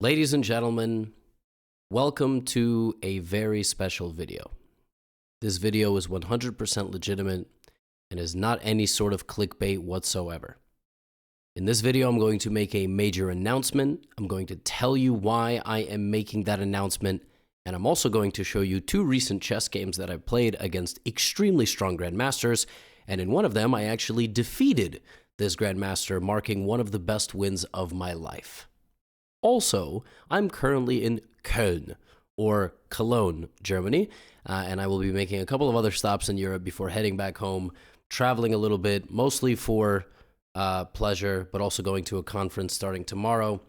Ladies and gentlemen, welcome to a very special video. This video is 100% legitimate and is not any sort of clickbait whatsoever. In this video, I'm going to make a major announcement. I'm going to tell you why I am making that announcement, and I'm also going to show you two recent chess games that I've played against extremely strong grandmasters, and in one of them, I actually defeated this grandmaster, marking one of the best wins of my life. Also, I'm currently in Köln, or Cologne, Germany, and I will be making a couple of other stops in Europe before heading back home, traveling a little bit, mostly for pleasure, but also going to a conference starting tomorrow.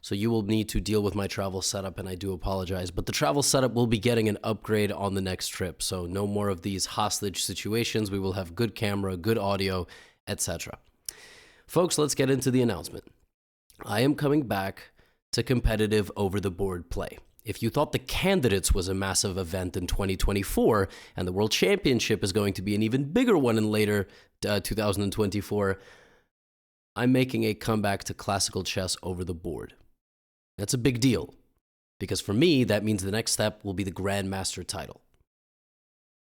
So you will need to deal with my travel setup, and I do apologize. But the travel setup will be getting an upgrade on the next trip, so no more of these hostage situations. We will have good camera, good audio, etc. Folks, let's get into the announcement. I am coming back to competitive over-the-board play. If you thought the Candidates was a massive event in 2024 and the World Championship is going to be an even bigger one in later 2024, I'm making a comeback to classical chess over the board. That's a big deal, because for me, that means the next step will be the Grandmaster title.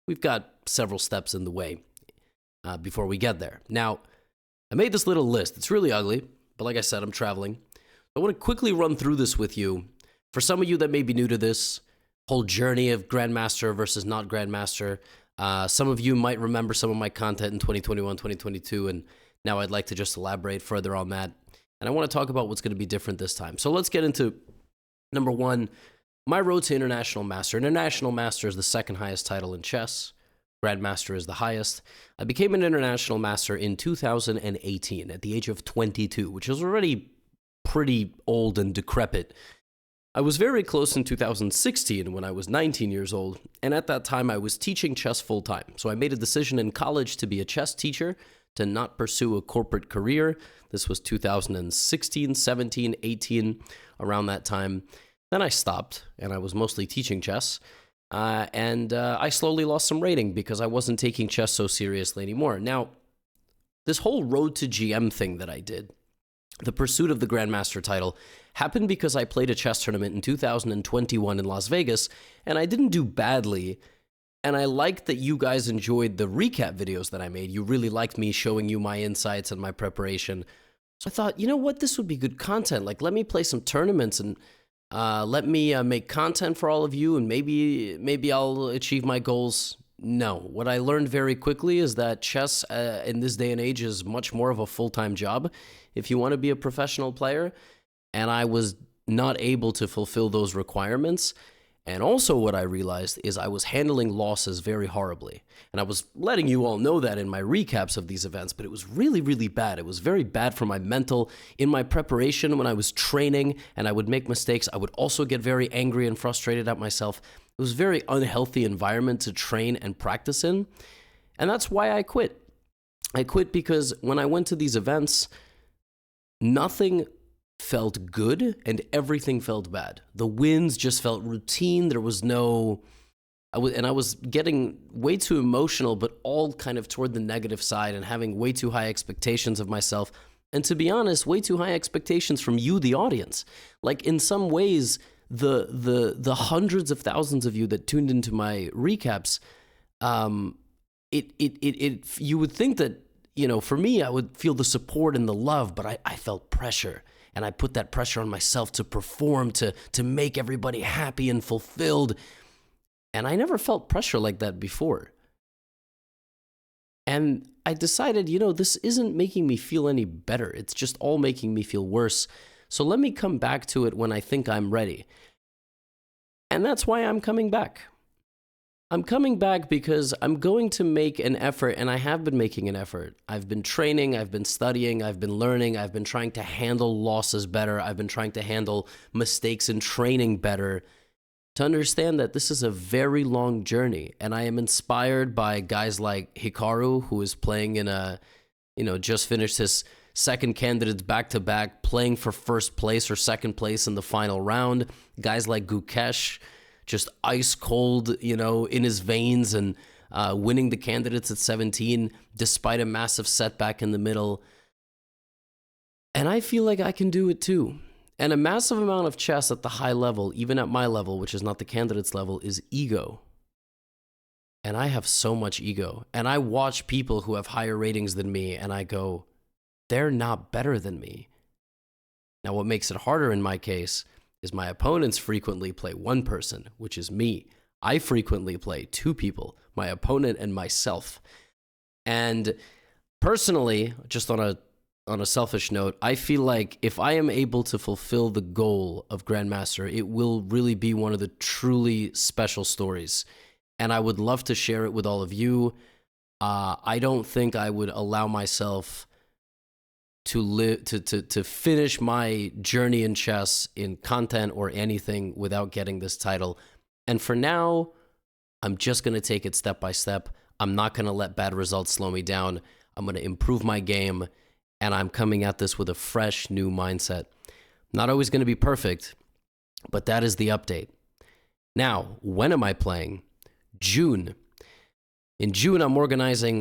We've got several steps in the way before we get there. Now, I made this little list. It's really ugly, but like I said, I'm traveling. I want to quickly run through this with you. For some of you that may be new to this whole journey of Grandmaster versus not Grandmaster, some of you might remember some of my content in 2021, 2022, and now I'd like to just elaborate further on that. And I want to talk about what's going to be different this time. So let's get into number one, my road to International Master. International Master is the second highest title in chess. Grandmaster is the highest. I became an International Master in 2018 at the age of 22, which is already pretty old and decrepit. I was very close in 2016 when I was 19 years old, and at that time I was teaching chess full-time. So I made a decision in college to be a chess teacher, to not pursue a corporate career. This was 2016, 17, 18, around that time. Then I stopped, and I was mostly teaching chess, and I slowly lost some rating because I wasn't taking chess so seriously anymore. Now, this whole road to GM thing that I did, the pursuit of the Grandmaster title, happened because I played a chess tournament in 2021 in Las Vegas, and I didn't do badly, and I liked that you guys enjoyed the recap videos that I made. You really liked me showing you my insights and my preparation. So I thought, you know what, this would be good content. Like, let me play some tournaments and let me make content for all of you, and maybe I'll achieve my goals. No, what I learned very quickly is that chess in this day and age is much more of a full-time job if you want to be a professional player, and I was not able to fulfill those requirements. And also what I realized is I was handling losses very horribly, and I was letting you all know that in my recaps of these events, but it was really, really bad. It was very bad for my mental. In my preparation, when I was training and I would make mistakes, I would also get very angry and frustrated at myself. It was a very unhealthy environment to train and practice in, and that's why I quit. I quit because when I went to these events, nothing felt good and everything felt bad. The wins just felt routine. There was no... I was getting way too emotional, but all kind of toward the negative side, and having way too high expectations of myself. And to be honest, way too high expectations from you, the audience. Like, in some ways, the hundreds of thousands of you that tuned into my recaps, you would think that, you know, for me, I would feel the support and the love, but I felt pressure. And I put that pressure on myself to perform, to make everybody happy and fulfilled. And I never felt pressure like that before. And I decided, you know, this isn't making me feel any better. It's just all making me feel worse. So let me come back to it when I think I'm ready. And that's why I'm coming back. I'm coming back because I'm going to make an effort, and I have been making an effort. I've been training, I've been studying, I've been learning, I've been trying to handle losses better, I've been trying to handle mistakes in training better, to understand that this is a very long journey. And I am inspired by guys like Hikaru, who is playing in a, just finished his second Candidates back-to-back, playing for first place or second place in the final round. Guys like Gukesh, just ice cold, in his veins, and winning the Candidates at 17 despite a massive setback in the middle. And I feel like I can do it too. And a massive amount of chess at the high level, even at my level, which is not the candidate's level, is ego. And I have so much ego. And I watch people who have higher ratings than me, and I go, they're not better than me. Now, what makes it harder in my case is my opponents frequently play one person, which is me. I frequently play two people, my opponent and myself. And personally, just on a selfish note, I feel like if I am able to fulfill the goal of Grandmaster, it will really be one of the truly special stories. And I would love to share it with all of you. I don't think I would allow myself to finish my journey in chess, in content or anything, without getting this title. And for now, I'm just going to take it step by step. I'm not going to let bad results slow me down. I'm going to improve my game, and I'm coming at this with a fresh new mindset. Not always going to be perfect, but that is the update. Now, when am I playing? June. In June, I'm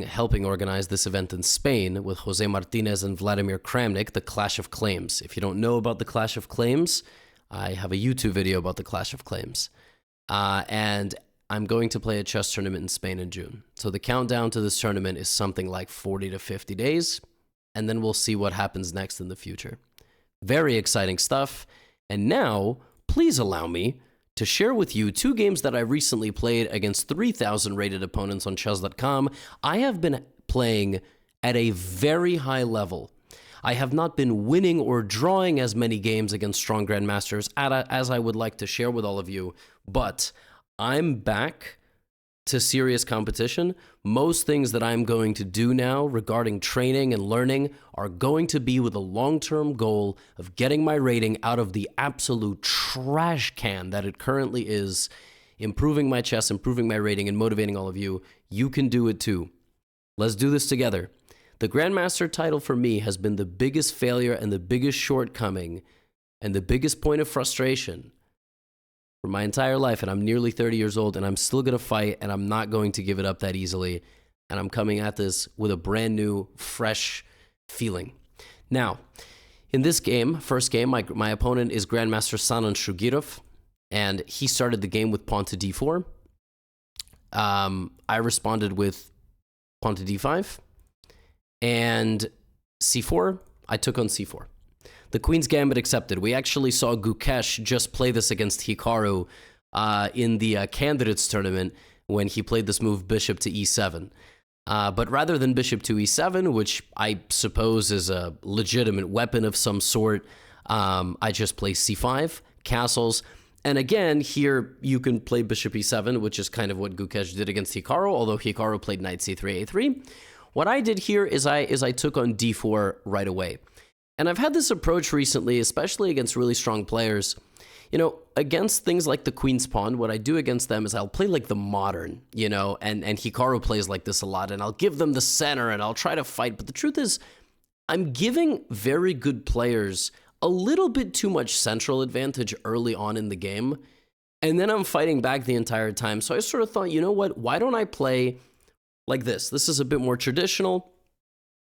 helping organize this event in Spain with Jose Martinez and Vladimir Kramnik, the Clash of Claims. If you don't know about the Clash of Claims, I have a YouTube video about the Clash of Claims. And I'm going to play a chess tournament in Spain in June. So the countdown to this tournament is something like 40 to 50 days, and then we'll see what happens next in the future. Very exciting stuff. And now, please allow me to share with you two games that I recently played against 3,000 rated opponents on chess.com. I have been playing at a very high level. I have not been winning or drawing as many games against strong grandmasters as I would like to share with all of you, but I'm back to serious competition. Most things that I'm going to do now regarding training and learning are going to be with a long-term goal of getting my rating out of the absolute trash can that it currently is, improving my chess, improving my rating, and motivating all of you. You can do it too. Let's do this together. The Grandmaster title for me has been the biggest failure and the biggest shortcoming and the biggest point of frustration for my entire life, and I'm nearly 30 years old, and I'm still going to fight, and I'm not going to give it up that easily, and I'm coming at this with a brand new, fresh feeling. Now, in this game, first game, my opponent is Grandmaster Sanan Shugirov, and he started the game with pawn to d4. I responded with pawn to d5, and c4, I took on c4. The Queen's Gambit accepted. We actually saw Gukesh just play this against Hikaru in the candidates tournament when he played this move bishop to e7. But rather than bishop to e7, which I suppose is a legitimate weapon of some sort, I just play c5, castles. And again, here you can play bishop e7, which is kind of what Gukesh did against Hikaru, although Hikaru played knight c3, a3. What I did here is I took on d4 right away. And I've had this approach recently, especially against really strong players. You know, against things like the Queen's Pawn, what I do against them is I'll play like the modern, you know, and Hikaru plays like this a lot, and I'll give them the center, and I'll try to fight. But the truth is, I'm giving very good players a little bit too much central advantage early on in the game, and then I'm fighting back the entire time. So I sort of thought, you know what, why don't I play like this? This is a bit more traditional.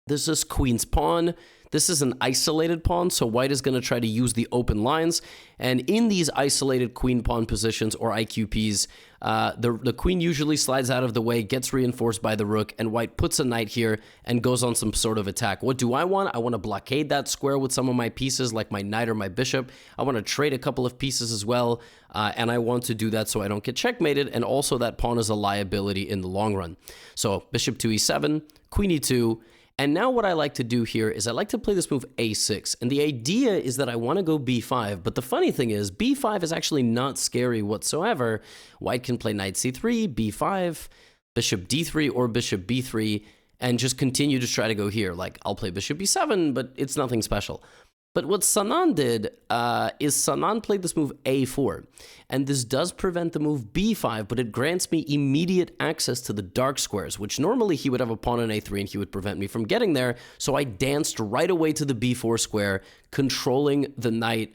This is Queen's Pawn. This is an isolated pawn, so white is going to try to use the open lines. And in these isolated queen pawn positions, or IQPs, the queen usually slides out of the way, gets reinforced by the rook, and white puts a knight here and goes on some sort of attack. What do I want? I want to blockade that square with some of my pieces, like my knight or my bishop. I want to trade a couple of pieces as well, and I want to do that so I don't get checkmated, and also that pawn is a liability in the long run. So bishop to e7, queen e2, and now what I like to do here is I like to play this move a6. And the idea is that I want to go b5. But the funny thing is b5 is actually not scary whatsoever. White can play knight c3, b5, bishop d3, or bishop b3, and just continue to try to go here. Like, I'll play bishop b7, but it's nothing special. But what Sanan did is Sanan played this move a4, and this does prevent the move b5, but it grants me immediate access to the dark squares, which normally he would have a pawn on a3 and he would prevent me from getting there, so I danced right away to the b4 square, controlling the knight,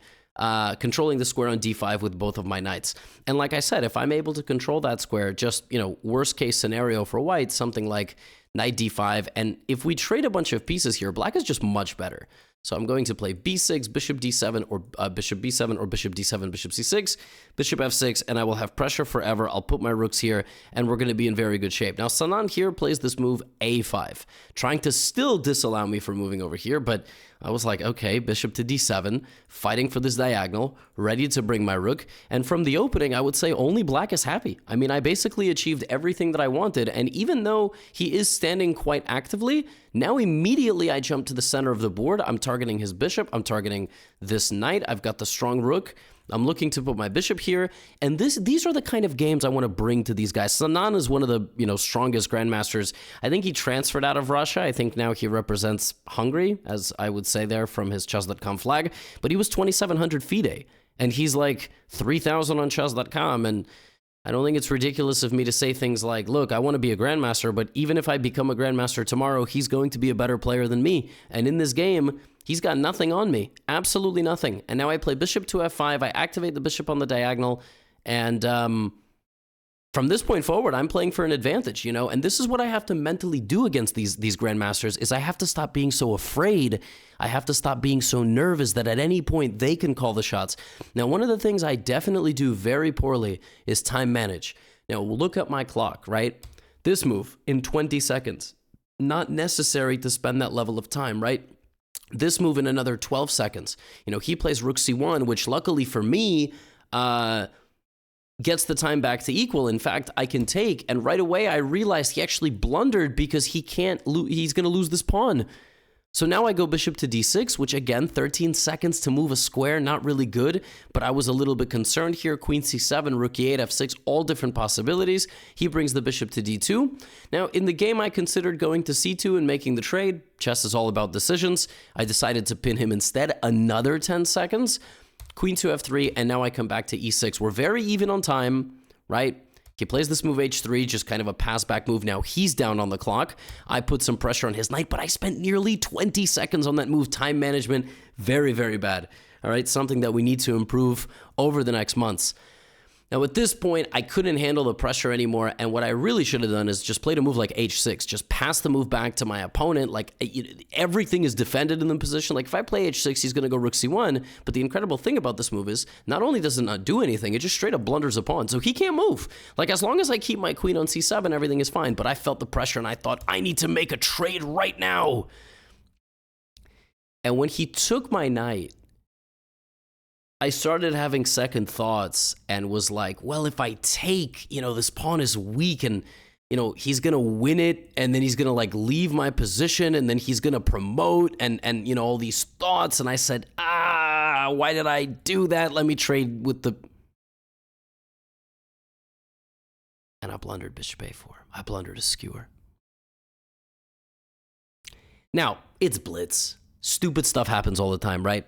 controlling the square on d5 with both of my knights. And like I said, if I'm able to control that square, just, you know, worst case scenario for white, something like knight d5, and if we trade a bunch of pieces here, black is just much better. So I'm going to play b6, bishop d7, or bishop b7, or bishop d7, bishop c6, bishop f6, and I will have pressure forever. I'll put my rooks here, and we're going to be in very good shape. Now, Sanan here plays this move a5, trying to still disallow me from moving over here, but I was like, okay, bishop to d7, fighting for this diagonal, ready to bring my rook, and from the opening, I would say only black is happy. I mean, I basically achieved everything that I wanted, and even though he is standing quite actively, now immediately I jump to the center of the board. I'm targeting his bishop, I'm targeting this knight, I've got the strong rook, I'm looking to put my bishop here, and these are the kind of games I want to bring to these guys. Sanan is one of the strongest grandmasters. I think he transferred out of Russia. I think now he represents Hungary, as I would say there from his chess.com flag, but he was 2,700 FIDE, and he's like 3,000 on chess.com, and I don't think it's ridiculous of me to say things like, look, I want to be a grandmaster, but even if I become a grandmaster tomorrow, he's going to be a better player than me, and in this game, he's got nothing on me, absolutely nothing. And now I play bishop to f5, I activate the bishop on the diagonal, and from this point forward, I'm playing for an advantage, and this is what I have to mentally do against these grandmasters, is I have to stop being so afraid, I have to stop being so nervous that at any point they can call the shots. Now, one of the things I definitely do very poorly is time manage. Now, look at my clock, right? This move in 20 seconds, not necessary to spend that level of time, right? This move in another 12 seconds. He plays rook c1, which luckily for me, gets the time back to equal. In fact, I can take, and right away I realized he actually blundered because he's going to lose this pawn. So now I go bishop to d6, which again, 13 seconds to move a square, not really good, but I was a little bit concerned here. Queen c7, rook e8, f6, all different possibilities. He brings the bishop to d2. Now, in the game, I considered going to c2 and making the trade. Chess is all about decisions. I decided to pin him instead, another 10 seconds. Queen to f3, and now I come back to e6. We're very even on time, right? He plays this move h3, just kind of a pass-back move. Now he's down on the clock. I put some pressure on his knight, but I spent nearly 20 seconds on that move. Time management, very, very bad. All right, something that we need to improve over the next months. Now, at this point, I couldn't handle the pressure anymore, and what I really should have done is just played a move like h6, just pass the move back to my opponent. Like, everything is defended in the position. Like, if I play h6, he's going to go rook c1, but the incredible thing about this move is, not only does it not do anything, it just straight up blunders a pawn, so he can't move. Like, as long as I keep my queen on c7, everything is fine, but I felt the pressure, and I thought, I need to make a trade right now. And when he took my knight, I started having second thoughts and was like, well, if I take, this pawn is weak and, he's going to win it and then he's going to like leave my position and then he's going to promote and, all these thoughts. And I said, why did I do that? Let me trade with the... And I blundered bishop a4. I blundered a skewer. Now, it's blitz. Stupid stuff happens all the time, right?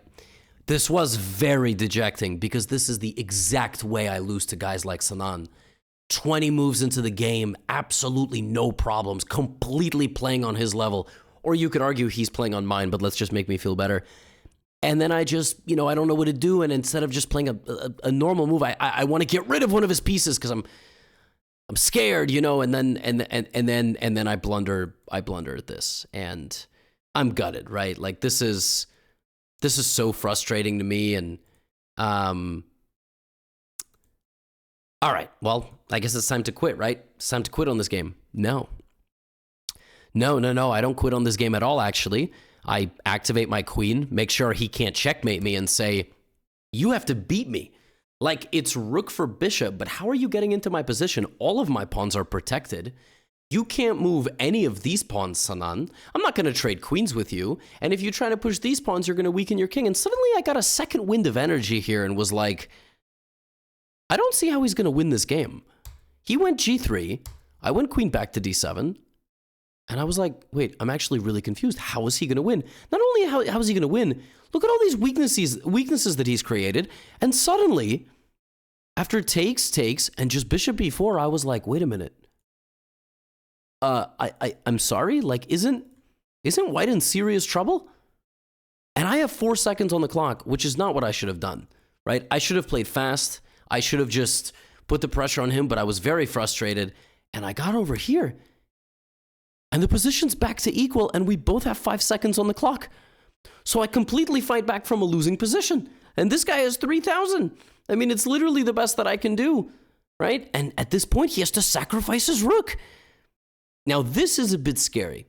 This was very dejecting because this is the exact way I lose to guys like Sanan. 20 moves into the game, absolutely no problems, completely playing on his level. Or you could argue he's playing on mine, but let's just make me feel better. And then I just, I don't know what to do. And instead of just playing a normal move, I want to get rid of one of his pieces because I'm scared, and then I blunder at this. And I'm gutted, right? Like this is so frustrating to me, and all right, well, I guess it's time to quit, right? It's time to quit on this game. No, I don't quit on this game at all, actually. I activate my queen, make sure he can't checkmate me, and say, you have to beat me. Like, it's rook for bishop, but how are you getting into my position? All of my pawns are protected. You can't move any of these pawns, Sanan. I'm not going to trade queens with you. And if you try to push these pawns, you're going to weaken your king. And suddenly I got a second wind of energy here and was like, I don't see how he's going to win this game. He went g3. I went queen back to d7. And I was like, wait, I'm actually really confused. How is he going to win? Not only how is he going to win, look at all these weaknesses that he's created. And suddenly, after takes, and just bishop b4, I was like, wait a minute. I'm sorry, like, isn't white in serious trouble? And I have 4 seconds on the clock, which is not what I should have done, right? I should have played fast. I should have just put the pressure on him, but I was very frustrated. And I got over here. And the position's back to equal, and we both have 5 seconds on the clock. So I completely fight back from a losing position. And this guy has 3,000. I mean, it's literally the best that I can do, right? And at this point, he has to sacrifice his rook. Now, this is a bit scary.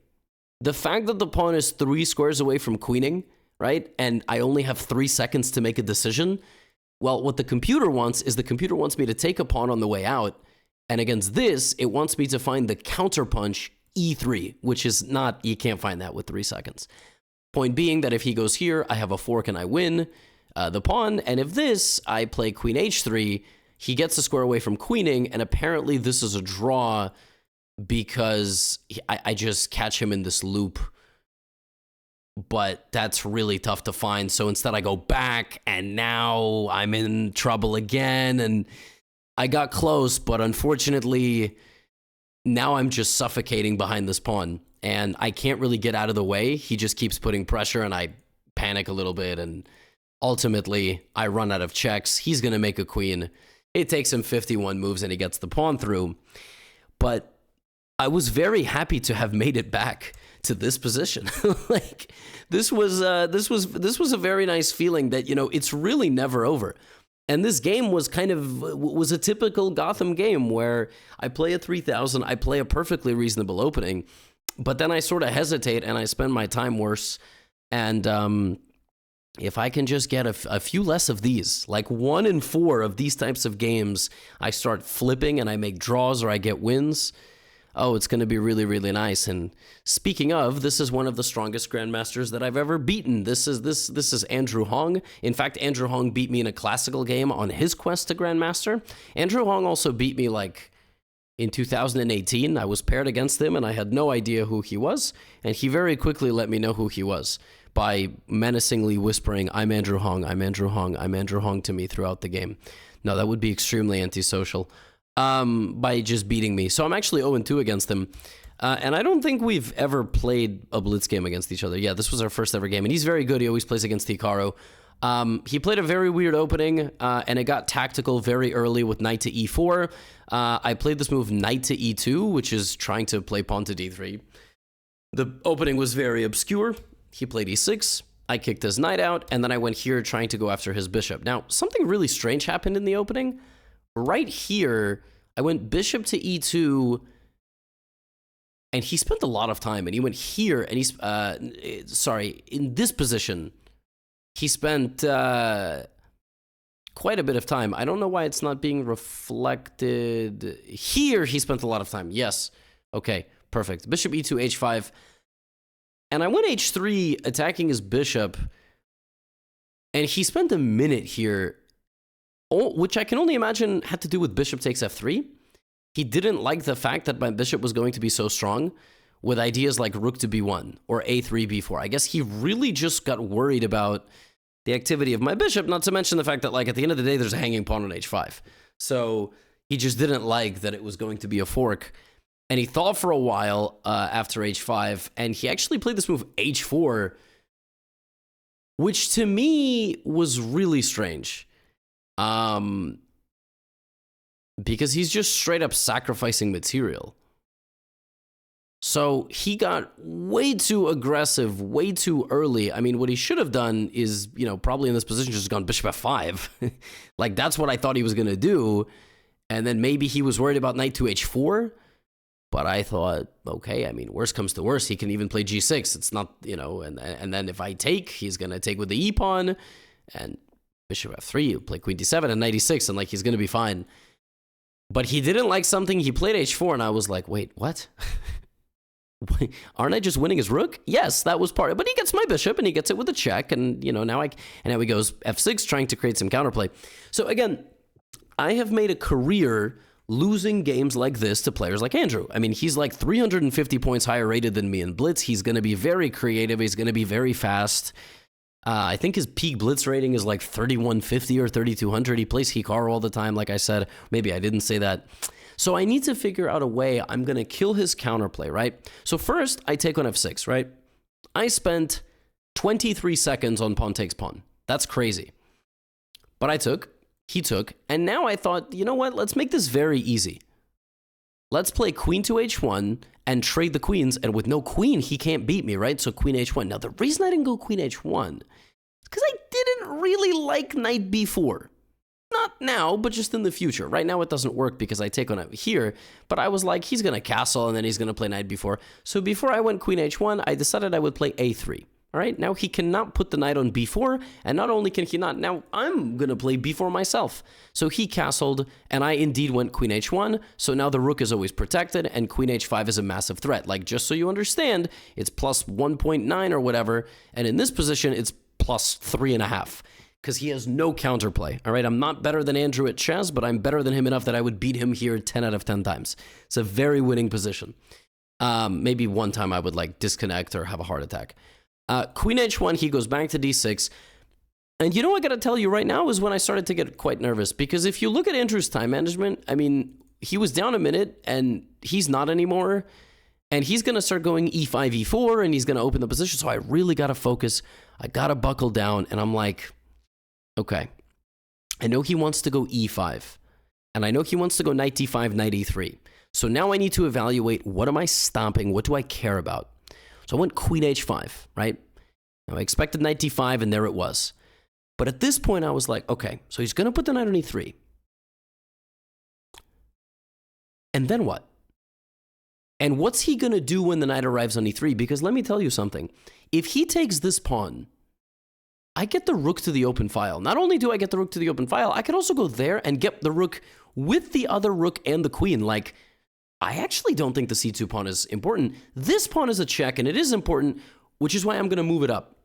The fact that the pawn is 3 squares away from queening, right? And I only have 3 seconds to make a decision. Well, what the computer wants is the computer wants me to take a pawn on the way out. And against this, it wants me to find the counterpunch e3, which is not, you can't find that with 3 seconds. Point being that if he goes here, I have a fork and I win the pawn. And if this, I play queen h3, he gets a square away from queening. And apparently this is a draw because I just catch him in this loop. But that's really tough to find. So instead I go back and now I'm in trouble again. And I got close, but unfortunately now I'm just suffocating behind this pawn. And I can't really get out of the way. He just keeps putting pressure and I panic a little bit. And ultimately, I run out of checks. He's going to make a queen. It takes him 51 moves and he gets the pawn through. But I was very happy to have made it back to this position. Like, this was a very nice feeling that, you know, it's really never over. And this game was was a typical Gotham game where I play a 3,000, I play a perfectly reasonable opening, but then I sort of hesitate and I spend my time worse. And if I can just get a few less of these, like 1 in 4 of these types of games, I start flipping and I make draws or I get wins. Oh, it's going to be really, really nice. And speaking of, this is one of the strongest grandmasters that I've ever beaten. This is Andrew Hong. In fact, Andrew Hong beat me in a classical game on his quest to grandmaster. Andrew Hong also beat me like in 2018. I was paired against him and I had no idea who he was. And he very quickly let me know who he was by menacingly whispering, "I'm Andrew Hong, I'm Andrew Hong, I'm Andrew Hong" to me throughout the game. No, that would be extremely antisocial. By just beating me. So I'm actually 0-2 against him. And I don't think we've ever played a blitz game against each other. Yeah, this was our first ever game. And he's very good. He always plays against Hikaru. He played a very weird opening, and it got tactical very early with knight to e4. I played this move knight to e2, which is trying to play pawn to d3. The opening was very obscure. He played e6. I kicked his knight out, and then I went here trying to go after his bishop. Now, something really strange happened in the opening. Right here, I went bishop to e2, and he spent a lot of time, and he went here, and he's, in this position, he spent quite a bit of time. I don't know why it's not being reflected. Here, he spent a lot of time. Yes. Okay, perfect. Bishop e2, h5. And I went h3, attacking his bishop, and he spent a minute here, which I can only imagine had to do with bishop takes f3. He didn't like the fact that my bishop was going to be so strong with ideas like rook to b1 or a3, b4. I guess he really just got worried about the activity of my bishop, not to mention the fact that, like, at the end of the day, there's a hanging pawn on h5. So he just didn't like that it was going to be a fork. And he thought for a while after h5, and he actually played this move h4, which to me was really strange. Because he's just straight up sacrificing material. So he got way too aggressive, way too early. I mean, what he should have done is, you know, probably in this position just gone bishop f5. Like, that's what I thought he was going to do. And then maybe he was worried about knight to h4. But I thought, okay, I mean, worst comes to worst, he can even play g6. It's not, you know, and then if I take, he's going to take with the e-pawn. And bishop f3, you play queen d7 and knight e6, and, like, he's going to be fine. But he didn't like something. He played h4, and I was like, wait, what? Aren't I just winning his rook? Yes, that was part of it. But he gets my bishop, and he gets it with a check, and, you know, now he goes f6, trying to create some counterplay. So, again, I have made a career losing games like this to players like Andrew. I mean, he's like 350 points higher rated than me in blitz. He's going to be very creative. He's going to be very fast. I think his peak blitz rating is like 3150 or 3200. He plays Hikaru all the time, like I said. Maybe I didn't say that. So I need to figure out a way I'm going to kill his counterplay, right? So first, I take on f6, right? I spent 23 seconds on pawn takes pawn. That's crazy. But he took, and now I thought, you know what? Let's make this very easy. let's play queen to h1 and trade the queens. And with no queen, he can't beat me, right? So queen h1. Now, the reason I didn't go queen h1 is because I didn't really like knight b4. Not now, but just in the future. Right now, it doesn't work because I take on it here. But I was like, he's going to castle, and then he's going to play knight b4. So before I went queen h1, I decided I would play a3. All right, now he cannot put the knight on b4, and not only can he not, now I'm going to play b4 myself. So he castled, and I indeed went queen h1, so now the rook is always protected, and queen h5 is a massive threat. Like, just so you understand, it's plus 1.9 or whatever, and in this position, it's plus 3.5, because he has no counterplay. All right, I'm not better than Andrew at chess, but I'm better than him enough that I would beat him here 10 out of 10 times. It's a very winning position. Maybe one time I would, like, disconnect or have a heart attack. Queen h1, he goes back to d6. And you know what I got to tell you right now is when I started to get quite nervous. Because if you look at Andrew's time management, I mean, he was down a minute and he's not anymore. And he's going to start going e5, e4, and he's going to open the position. So I really got to focus. I got to buckle down. And I'm like, okay, I know he wants to go e5. And I know he wants to go knight d5, knight e3. So now I need to evaluate, what am I stopping? What do I care about? So I went queen h5, right? Now I expected knight d5, and there it was. But at this point, I was like, okay, so he's going to put the knight on e3. And then what? And what's he going to do when the knight arrives on e3? Because let me tell you something. If he takes this pawn, I get the rook to the open file. Not only do I get the rook to the open file, I can also go there and get the rook with the other rook and the queen. Like, I actually don't think the c2 pawn is important. This pawn is a check, and it is important, which is why I'm going to move it up.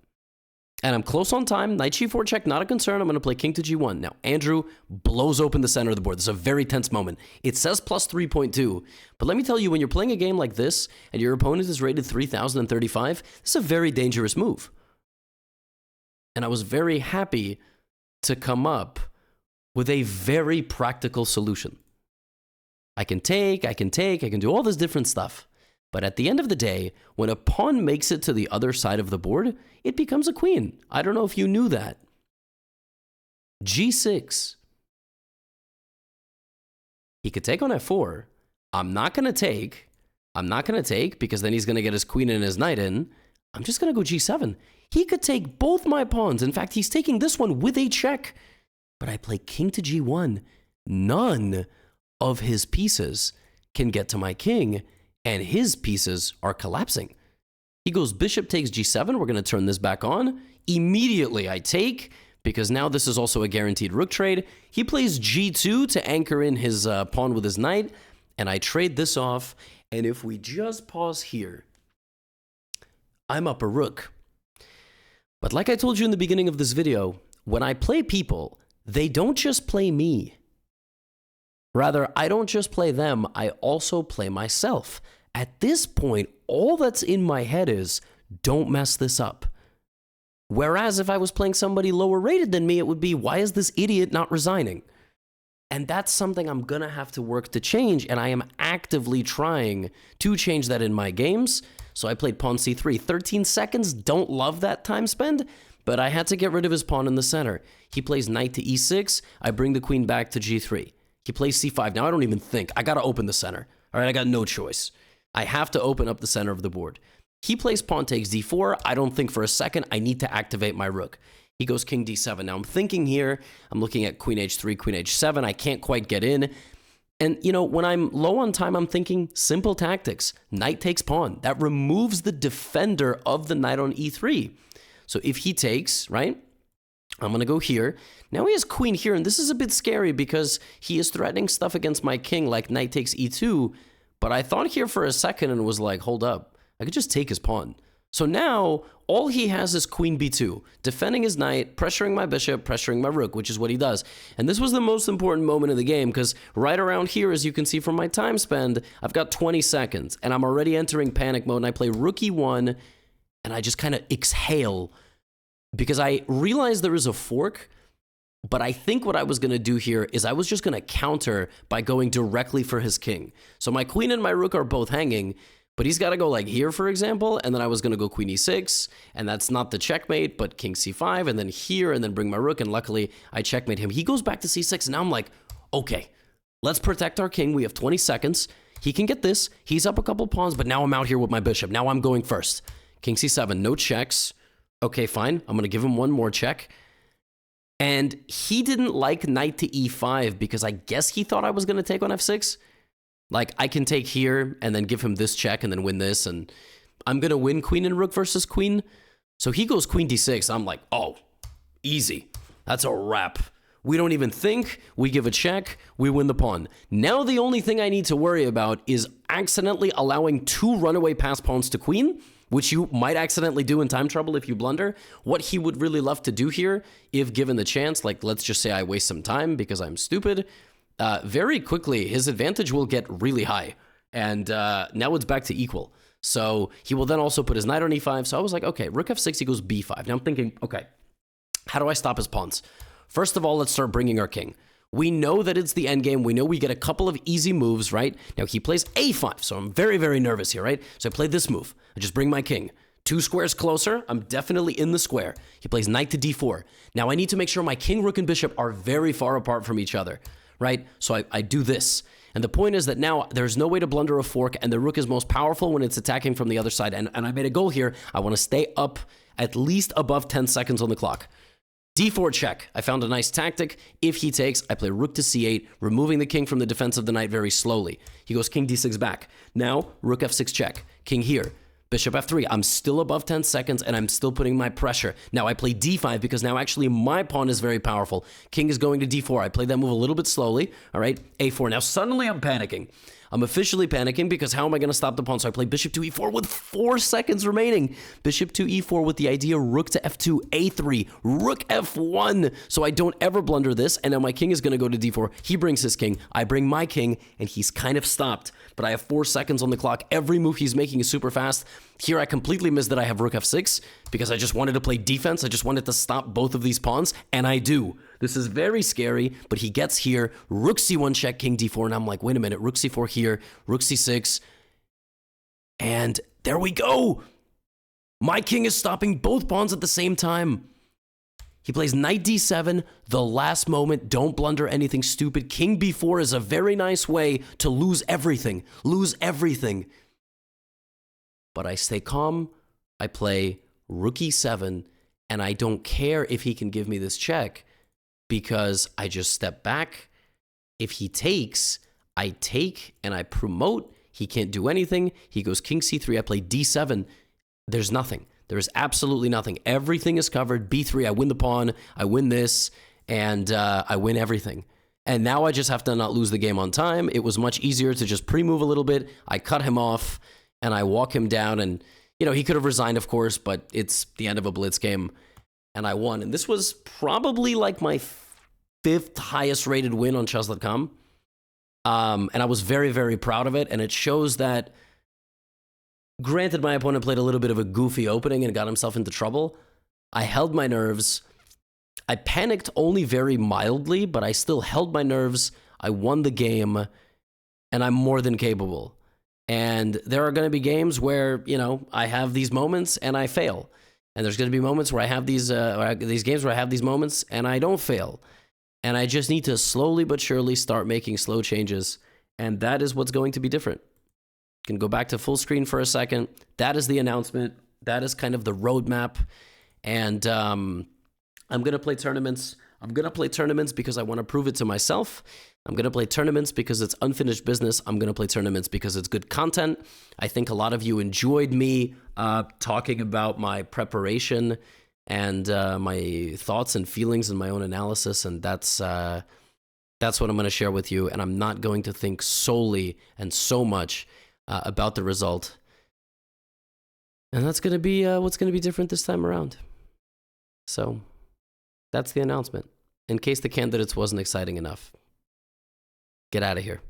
And I'm close on time. Knight g4 check, not a concern. I'm going to play king to g1. Now, Andrew blows open the center of the board. This is a very tense moment. It says plus 3.2. But let me tell you, when you're playing a game like this, and your opponent is rated 3,035, this is a very dangerous move. And I was very happy to come up with a very practical solution. I can take, I can do all this different stuff. But at the end of the day, when a pawn makes it to the other side of the board, it becomes a queen. I don't know if you knew that. g6. He could take on f4. I'm not going to take because then he's going to get his queen and his knight in. I'm just going to go g7. He could take both my pawns. In fact, he's taking this one with a check. But I play king to g1. None of his pieces can get to my king, and his pieces are collapsing. He goes bishop takes g7. We're going to turn this back on. Immediately I take, because now this is also a guaranteed rook trade. He plays g2 to anchor in his pawn with his knight, and I trade this off. And if we just pause here, I'm up a rook. But like I told you in the beginning of this video, when I play people, they don't just play me. Rather, I don't just play them, I also play myself. At this point, all that's in my head is, don't mess this up. Whereas if I was playing somebody lower rated than me, it would be, why is this idiot not resigning? And that's something I'm going to have to work to change, and I am actively trying to change that in my games. So I played pawn c3. 13 seconds, don't love that time spent, but I had to get rid of his pawn in the center. He plays knight to e6, I bring the queen back to g3. He plays c5. Now I don't even think. I got to open the center. All right, I got no choice. I have to open up the center of the board. He plays pawn takes d4. I don't think for a second. I need to activate my rook. He goes king d7. Now I'm thinking here. I'm looking at queen h3, queen h7. I can't quite get in. And, you know, when I'm low on time, I'm thinking simple tactics. Knight takes pawn. That removes the defender of the knight on e3. So if he takes, right? I'm going to go here. Now he has queen here, and this is a bit scary because he is threatening stuff against my king like knight takes e2, but I thought here for a second and was like, hold up, I could just take his pawn. So now all he has is queen b2, defending his knight, pressuring my bishop, pressuring my rook, which is what he does. And this was the most important moment of the game because right around here, as you can see from my time spend, I've got 20 seconds, and I'm already entering panic mode, and I play rook e1, and I just kind of exhale because I realized there is a fork, but I think what I was going to do here is I was just going to counter by going directly for his king. So my queen and my rook are both hanging, but he's got to go like here, for example, and then I was going to go queen e6, and that's not the checkmate, but king c5, and then here, and then bring my rook, and luckily I checkmate him. He goes back to c6, and now I'm like, okay, let's protect our king. We have 20 seconds. he can get this. He's up a couple pawns, but now I'm out here with my bishop. Now I'm going first. King c7, no checks. Okay, fine. I'm going to give him one more check. And he didn't like knight to e5 because I guess he thought I was going to take on f6. Like, I can take here and then give him this check and then win this, and I'm going to win queen and rook versus queen. So he goes queen d6. I'm like, oh, easy. That's a wrap. We don't even think. We give a check. We win the pawn. Now the only thing I need to worry about is accidentally allowing 2 runaway pass pawns to queen, which you might accidentally do in time trouble if you blunder. What he would really love to do here, if given the chance, like let's just say I waste some time because I'm stupid, very quickly his advantage will get really high. And now it's back to equal. So he will then also put his knight on e5. So I was like, okay, rook f6 equals b5. Now I'm thinking, okay, how do I stop his pawns? First of all, let's start bringing our king. We know that it's the endgame. We know we get a couple of easy moves, right? Now he plays a5, so I'm very, very nervous here, right? So I play this move. I just bring my king. 2 squares closer, I'm definitely in the square. He plays knight to d4. Now I need to make sure my king, rook, and bishop are very far apart from each other, right? So I do this. And the point is that now there's no way to blunder a fork, and the rook is most powerful when it's attacking from the other side. And I made a goal here. I want to stay up at least above 10 seconds on the clock. d4 check. I found a nice tactic. If he takes, I play rook to c8, removing the king from the defense of the knight very slowly. He goes king d6 back. Now, rook f6 check. King here. Bishop f3. I'm still above 10 seconds, and I'm still putting my pressure. Now I play d5 because now actually my pawn is very powerful. King is going to d4. I play that move a little bit slowly. All right, a4. Now suddenly I'm panicking. I'm officially panicking because how am I going to stop the pawn? So I play bishop to e4 with 4 seconds remaining. Bishop to e4 with the idea rook to f2, a3, rook f1. So I don't ever blunder this. And now my king is going to go to d4. He brings his king. I bring my king, and he's kind of stopped. But I have 4 seconds on the clock. Every move he's making is super fast. Here I completely missed that I have rook f6 because I just wanted to play defense. I just wanted to stop both of these pawns, and I do. This is very scary, but he gets here, rook c1 check, king d4, and I'm like, wait a minute, rook c4 here, rook c6, and there we go! My king is stopping both pawns at the same time. He plays knight d7, the last moment, don't blunder anything stupid. King b4 is a very nice way to lose everything. Lose everything. But I stay calm, I play rook e7, and I don't care if he can give me this check, because I just step back. If he takes, I take and I promote. He can't do anything. He goes king c3, I play d7. There's nothing. There is absolutely nothing. Everything is covered. b3, I win the pawn, I win this, and I win everything. And now I just have to not lose the game on time. It was much easier to just pre-move a little bit. I cut him off, and I walk him down, and, you know, he could have resigned, of course, but it's the end of a blitz game, and I won. And this was probably like my 5th highest rated win on chess.com. And I was very, very proud of it. And it shows that, granted, my opponent played a little bit of a goofy opening and got himself into trouble. I held my nerves. I panicked only very mildly, but I still held my nerves. I won the game, and I'm more than capable. And there are going to be games where, you know, I have these moments and I fail. And there's going to be moments where I have these games where I have these moments and I don't fail. And I just need to slowly but surely start making slow changes. And that is what's going to be different. You can go back to full screen for a second. That is the announcement. That is kind of the roadmap. And I'm going to play tournaments. I'm going to play tournaments because I want to prove it to myself. I'm going to play tournaments because it's unfinished business. I'm going to play tournaments because it's good content. I think a lot of you enjoyed me talking about my preparation and my thoughts and feelings and my own analysis. And that's what I'm going to share with you. And I'm not going to think solely and so much about the result. And that's going to be what's going to be different this time around. So that's the announcement. In case the candidates wasn't exciting enough. Get out of here.